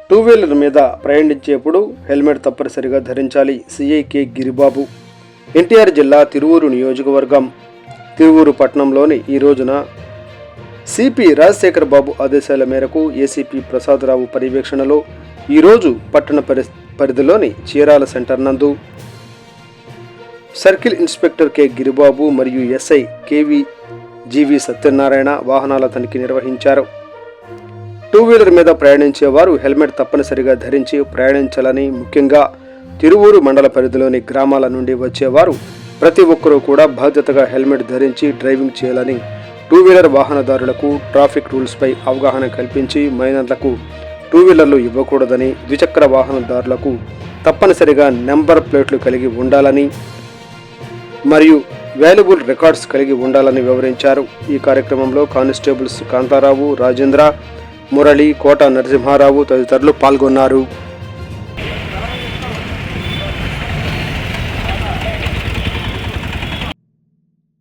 Two wheeler మీద ప్రయాణించేప్పుడు helmet తప్పనిసరిగా ధరించాలి. CI K Giribabu. ఎన్టీఆర్ జిల్లా తిరువూరు నియోజకవర్గం తిరువూరు పట్టణంలోని ఈ రోజున సిపి రాజశేఖర్ బాబు ఆదేశాల మేరకు ఏసీపీ ప్రసాదరావు పర్యవేక్షణలో ఈరోజు పట్టణ పరిధిలోని చీరాల సెంటర్ నందు సర్కిల్ ఇన్స్పెక్టర్ కె గిరిబాబు మరియు ఎస్ఐ జీవి సత్యనారాయణ వాహనాల తనిఖీ నిర్వహించారు. టూ వీలర్ మీద ప్రయాణించేవారు హెల్మెట్ తప్పనిసరిగా ధరించి ప్రయాణించాలని, ముఖ్యంగా తిరువూరు మండల పరిధిలోని గ్రామాల నుండి వచ్చేవారు ప్రతి ఒక్కరూ కూడా బాధ్యతగా హెల్మెట్ ధరించి డ్రైవింగ్ చేయాలని, టూ వీలర్ వాహనదారులకు ట్రాఫిక్ రూల్స్పై అవగాహన కల్పించి మైనర్లకు టూ వీలర్లు ఇవ్వకూడదని, ద్విచక్ర వాహనదారులకు తప్పనిసరిగా నెంబర్ ప్లేట్లు కలిగి ఉండాలని మరియు వాల్యుబుల్ రికార్డ్స్ కలిగి ఉండాలని వివరించారు. ఈ కార్యక్రమంలో కానిస్టేబుల్స్ కాంతారావు, రాజేంద్ర, మురళి, కోట నరసింహారావు తదితరులు పాల్గొన్నారు.